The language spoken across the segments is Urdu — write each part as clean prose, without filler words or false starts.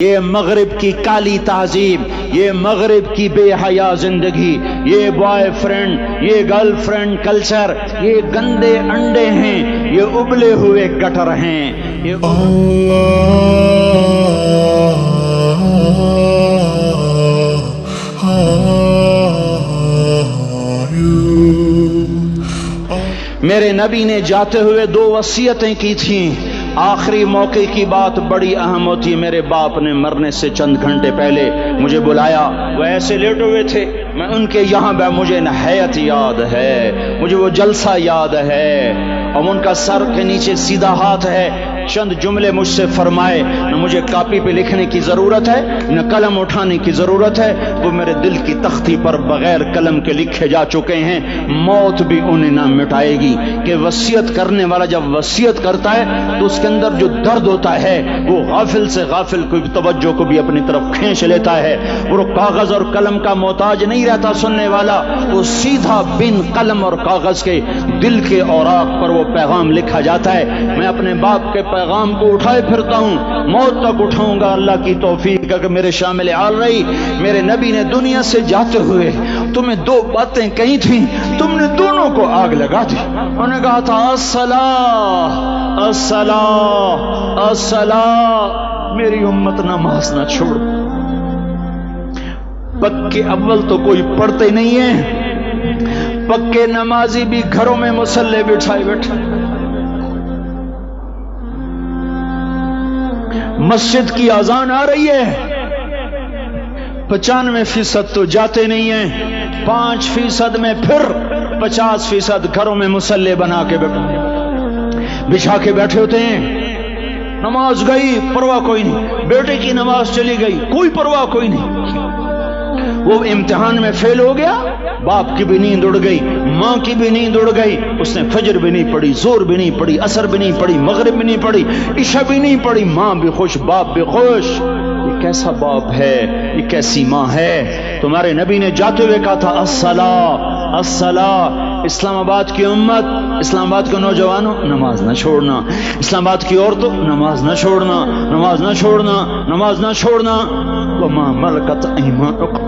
یہ مغرب کی کالی تہذیب، یہ مغرب کی بے حیا زندگی، یہ بوائے فرینڈ، یہ گرل فرینڈ کلچر، یہ گندے انڈے ہیں، یہ ابلے ہوئے گٹر ہیں، یہ میرے نبی نے جاتے ہوئے 2 وصیتیں کی تھیں۔ آخری موقع کی بات بڑی اہم ہوتی ہے۔ میرے باپ نے مرنے سے چند گھنٹے پہلے مجھے بلایا، وہ ایسے لیٹے ہوئے تھے، میں ان کے یہاں مجھے نہایت یاد ہے، مجھے وہ جلسہ یاد ہے، اور ان کا سر کے نیچے سیدھا ہاتھ ہے۔ چند جملے مجھ سے فرمائے، نہ مجھے کاپی پہ لکھنے کی ضرورت ہے نہ قلم اٹھانے کی ضرورت ہے، وہ میرے دل کی تختی پر بغیر قلم کے لکھے جا چکے ہیں، موت بھی انہیں نہ مٹائے گی۔ کہ وصیت کرنے والا جب وصیت کرتا ہے تو اس کے اندر جو درد ہوتا ہے وہ غافل سے غافل کوئی توجہ کو بھی اپنی طرف کھینچ لیتا ہے۔ وہ کاغذ اور قلم کا محتاج نہیں رہتا سننے والا، وہ سیدھا بن قلم اور کاغذ کے دل کے اوراق پر وہ پیغام لکھا جاتا ہے۔ میں اپنے باپ کے پیغام کو اٹھائے پھرتا ہوں، موت تک اٹھاؤں گا، اللہ کی توفیق ہے کہ میرے شامل آل رہی۔ میرے نبی نے دنیا سے جاتے ہوئے تمہیں 2 باتیں کہی تھیں، تم نے دونوں کو آگ لگا دی۔ انہوں نے کہا تھا الصلاۃ الصلاۃ الصلاۃ، میری امت نماز نہ چھوڑ۔ پکے اول تو کوئی پڑھتے نہیں ہیں، پکے نمازی بھی گھروں میں مصلی بٹھائے بیٹھے، مسجد کی اذان آ رہی ہے، 95% تو جاتے نہیں ہیں، 5% میں پھر 50% گھروں میں مصلی بنا کے بچھا کے بیٹھے ہوتے ہیں۔ نماز گئی پرواہ کوئی نہیں، بیٹے کی نماز چلی گئی کوئی پرواہ کوئی نہیں، وہ امتحان میں فیل ہو گیا، باپ کی بھی نیند اڑ گئی، ماں کی بھی نیند اڑ گئی، اس نے فجر بھی نہیں پڑھی، زور بھی نہیں پڑھی، عصر بھی نہیں پڑھی، مغرب بھی نہیں پڑھی، عشاء بھی نہیں پڑھی، ماں بھی خوش باپ بھی خوش۔ یہ کیسا باپ ہے، یہ کیسی ماں ہے؟ تمہارے نبی نے جاتے ہوئے کہا تھا الصلاۃ الصلاۃ۔ اسلام آباد کی امت، اسلام آباد کے نوجوانوں، نماز نہ چھوڑنا، اسلام آباد کی عورتوں، نماز نہ چھوڑنا، نماز نہ چھوڑنا، نماز نہ چھوڑنا۔ وما ملکت ایمانکم،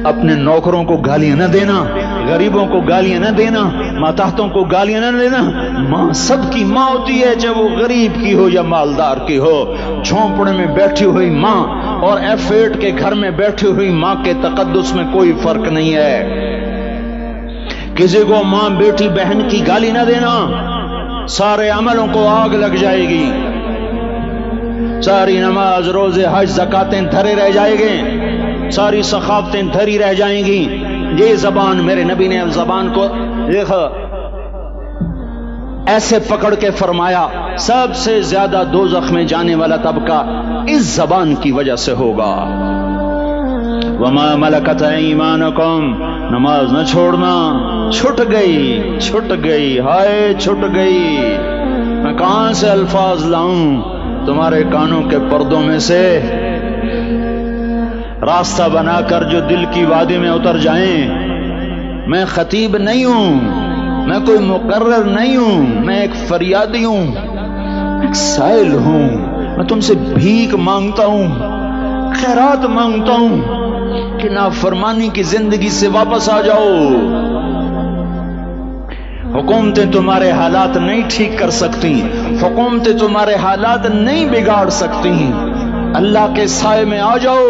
اپنے نوکروں کو گالیاں نہ دینا، غریبوں کو گالیاں نہ دینا، ماتحتوں کو گالیاں نہ دینا۔ ماں سب کی ماں ہوتی ہے، چاہے وہ غریب کی ہو یا مالدار کی ہو۔ جھونپڑے میں بیٹھی ہوئی ماں اور F8 کے گھر میں بیٹھی ہوئی ماں کے تقدس میں کوئی فرق نہیں ہے۔ کسی کو ماں بیٹی بہن کی گالی نہ دینا، سارے عملوں کو آگ لگ جائے گی، ساری نماز روزے حج زکاتیں دھرے رہ جائیں گے، ساری ثقافتیں دھری رہ جائیں گی۔ یہ زبان، میرے نبی نے زبان کو دیکھا ایسے پکڑ کے فرمایا سب سے زیادہ دوزخ میں جانے والا طبقہ اس زبان کی وجہ سے ہوگا۔ وما ملکت ایمانکم، نماز نہ چھوڑنا۔ چھٹ گئی، ہائے چھٹ گئی، میں کہاں سے الفاظ لاؤں تمہارے کانوں کے پردوں میں سے، راستہ بنا کر جو دل کی وادی میں اتر جائیں۔ میں خطیب نہیں ہوں، میں کوئی مقرر نہیں ہوں، میں ایک فریادی ہوں، ایک سائل ہوں، میں تم سے بھیک مانگتا ہوں، خیرات مانگتا ہوں کہ نافرمانی کی زندگی سے واپس آ جاؤ۔ حکومتیں تمہارے حالات نہیں ٹھیک کر سکتی، حکومتیں تمہارے حالات نہیں بگاڑ سکتی، اللہ کے سائے میں آ جاؤ،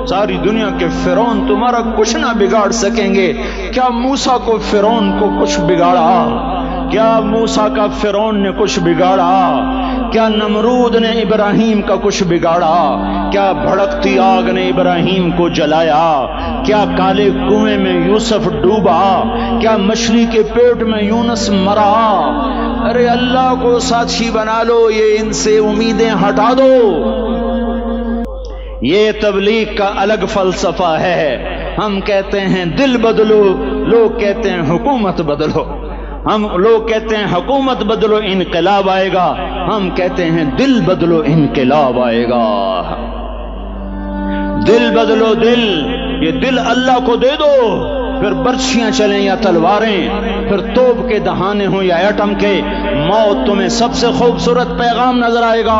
ساری دنیا کے فرعون تمہارا کچھ نہ بگاڑ سکیں گے۔ کیا موسیٰ کو فرعون کو کچھ بگاڑا؟ کیا موسیٰ کا فرعون نے کچھ بگاڑا؟ کیا نمرود نے ابراہیم کا کچھ بگاڑا؟ کیا بھڑکتی آگ نے ابراہیم کو جلایا؟ کیا کالے کنویں میں یوسف ڈوبا؟ کیا مچھلی کے پیٹ میں یونس مرا؟ ارے اللہ کو ساتھی بنا لو، یہ ان سے امیدیں ہٹا دو۔ یہ تبلیغ کا الگ فلسفہ ہے۔ ہم کہتے ہیں دل بدلو، لوگ کہتے ہیں حکومت بدلو۔ لوگ کہتے ہیں حکومت بدلو انقلاب آئے گا، ہم کہتے ہیں دل بدلو انقلاب آئے گا۔ دل بدلو، دل، یہ دل اللہ کو دے دو، پھر برچھیاں چلیں یا تلواریں، پھر توپ کے دہانے ہوں یا ایٹم کے، موت تمہیں سب سے خوبصورت پیغام نظر آئے گا۔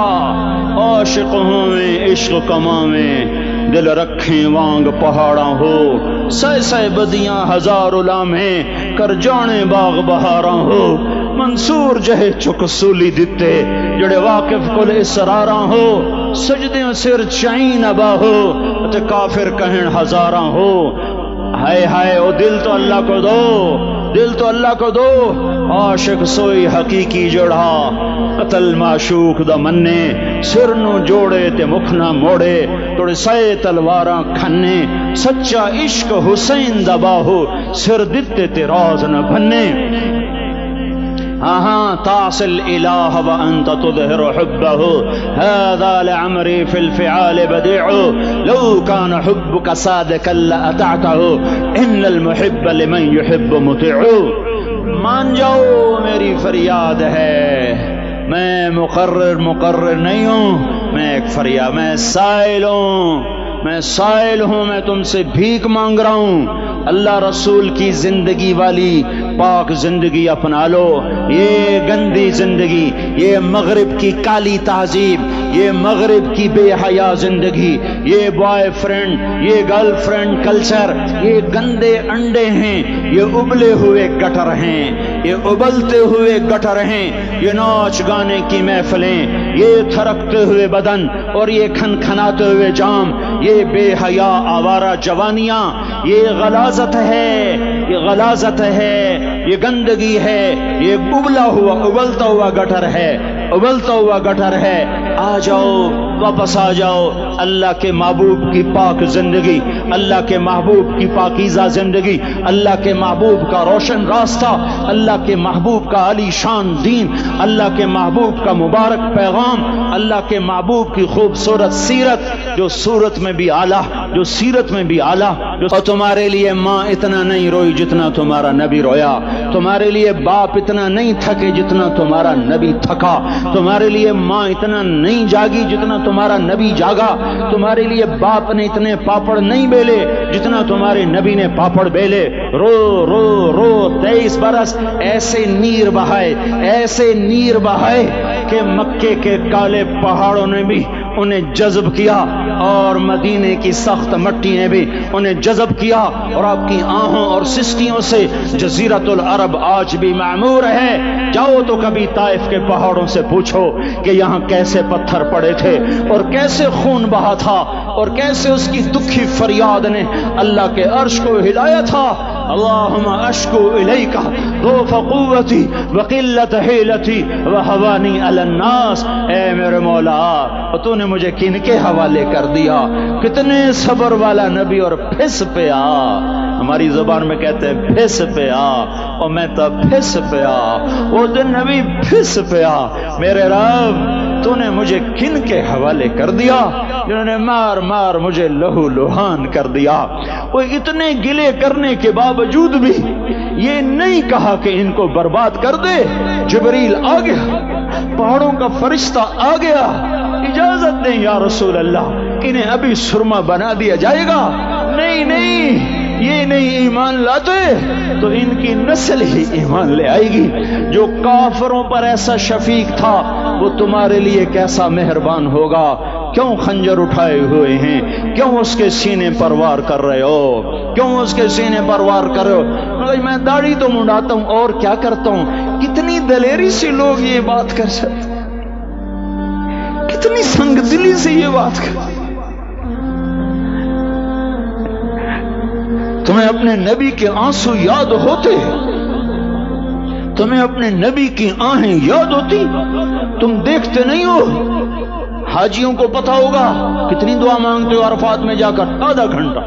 عاشق ہوئیں عشق کماویں، دل رکھیں وانگ پہاڑاں ہو، سہ سہ بدیاں ہزار لامیں، کر جانے باغ بہاراں ہو، منصور جہے چک سولی دتے، جڑے واقف کل اسراراں ہو، سجدیوں سر چائیں نبا ہو، تے کافر کہن ہزاراں ہو۔ ہائے ہائے او دل تو اللہ کو دو، دل تو اللہ کو دو، عاشق سوئی حقیقی جڑا، قتل معشوق دا مننے، سر نو جوڑے تے مکھ نہ موڑے، توڑے سائے تلواراں کھنے، سچا عشق حسین دا باہو، سر دتے تے راز نہ بھنے۔ تعصي الإله وأنت تظهر حبه، هذا لعمري في الفعال بديع، لو كان حبك صادقا لأطعته، إن المحب لمن يحب مطيع۔ مان جاؤ میری فریاد ہے، میں مقرر نہیں ہوں، میں ایک فریاد، میں سائل ہوں، میں تم سے بھیک مانگ رہا ہوں۔ اللہ رسول کی زندگی والی پاک زندگی اپنا لو، یہ گندی زندگی، یہ مغرب کی کالی تہذیب، یہ مغرب کی بے حیا زندگی، یہ بوائے فرینڈ، یہ گرل فرینڈ کلچر، یہ گندے انڈے ہیں، یہ ابلے ہوئے گٹر ہیں، یہ ابلتے ہوئے گٹر ہیں، یہ ناچ گانے کی محفلیں، یہ تھرکتے ہوئے بدن اور یہ کھنکھناتے ہوئے جام، یہ بے حیا آوارہ جوانیاں، یہ غلاظت ہے، یہ غلاظت ہے، یہ گندگی ہے، یہ ابلتا ہوا گٹر ہے، ابلتا ہوا گٹر ہے۔ آ جاؤ، واپس آ جاؤ اللہ کے محبوب کی پاک زندگی، اللہ کے محبوب کی پاکیزہ زندگی، اللہ کے محبوب کا روشن راستہ، اللہ کے محبوب کا علی شان دین، اللہ کے محبوب کا مبارک پیغام، اللہ کے محبوب کی خوبصورت سیرت، جو صورت میں بھی اعلیٰ، جو سیرت میں بھی اعلیٰ۔ اور تمہارے لیے ماں اتنا نہیں روئی جتنا تمہارا نبی رویا، تمہارے لیے باپ اتنا نہیں تھکے جتنا تمہارا نبی تھکا، تمہارے لیے ماں اتنا نہیں جاگی جتنا تمہارا نبی جاگا، تمہارے لیے باپ نے اتنے پاپڑ نہیں بیلے جتنا تمہارے نبی نے پاپڑ بیلے۔ رو رو رو 23 برس ایسے نیر بہائے، ایسے نیر بہائے کہ مکے کے کالے پہاڑوں نے بھی انہیں جذب کیا اور مدینے کی سخت مٹی نے بھی انہیں جذب کیا، اور آپ کی آہوں اور سسٹیوں سے جزیرۃ العرب آج بھی معمور ہے۔ جاؤ تو کبھی طائف کے پہاڑوں سے پوچھو کہ یہاں کیسے پتھر پڑے تھے اور کیسے خون بہا تھا اور کیسے اس کی دکھی فریاد نے اللہ کے عرش کو ہلایا تھا۔ اللہم اشکو الیک ضعف قوتی وقلت حیلتی وہوانی علی الناس۔ اے میرے مولا، تو نے مجھے کن کے حوالے کر دیا، کتنے صبر والا نبی، اور پھس پہ آ، ہماری زبان میں کہتے ہیں پھس پہ آ، اور میں تو پھس پہ آ، وہ دن نبی پھس پہ آ۔ میرے رب، تو نے مجھے کن کے حوالے کر دیا جنہوں نے مار مار مجھے لہو لہان کر دیا۔ وہ اتنے گلے کرنے کے باوجود بھی یہ نہیں کہا کہ ان کو برباد کر دے۔ جبریل آ گیا، پہاڑوں کا فرشتہ آ گیا، اجازت دیں یا رسول اللہ، انہیں ابھی سرما بنا دیا جائے گا۔ نہیں نہیں، یہ نہیں ایمان لاتے تو ان کی نسل ہی ایمان لے آئے گی۔ جو کافروں پر ایسا شفیق تھا وہ تمہارے لیے کیسا مہربان ہوگا۔ کیوں خنجر اٹھائے ہوئے ہیں؟ کیوں اس کے سینے پر وار کر رہے ہو؟ کیوں اس کے سینے پر وار کر رہے ہو؟ میں داڑھی تو منڈاتا ہوں اور کیا کرتا ہوں۔ کتنی دلیری سے لوگ یہ بات کر سکتے، کتنی سنگ دلی سے یہ بات کر۔ تمہیں اپنے نبی کے آنسو یاد ہوتے؟ تمہیں اپنے نبی کی آہیں یاد ہوتی؟ تم دیکھتے نہیں ہو؟ حاجیوں کو پتا ہوگا کتنی دعا مانگتے ہو عرفات میں جا کر؟ آدھا گھنٹہ،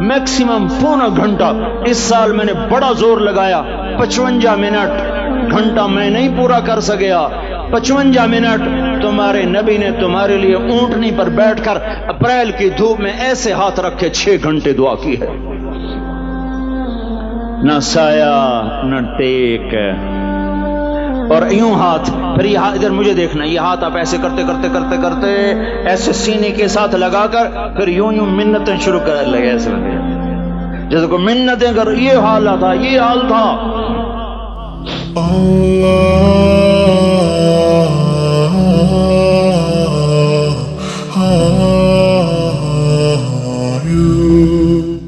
میکسیمم پونا گھنٹہ۔ اس سال میں نے بڑا زور لگایا، 55 منٹ، گھنٹہ میں نہیں پورا کر سکیا، 55 منٹ تمہارے نبی نے تمہارے لیے اونٹنی پر بیٹھ کر اپریل کی دھوپ میں ایسے ہاتھ رکھے 6 گھنٹے دعا کی ہے۔ نہ سایہ نہ ٹیک، اور یوں ہاتھ، پھر یہ ادھر مجھے دیکھنا، یہ ہاتھ آپ ایسے کرتے کرتے کرتے کرتے ایسے سینے کے ساتھ لگا کر پھر یوں یوں منتیں شروع کر لگے، ایسے لگے جیسے کوئی منتیں کر، یہ حال تھا، یہ حال تھا. You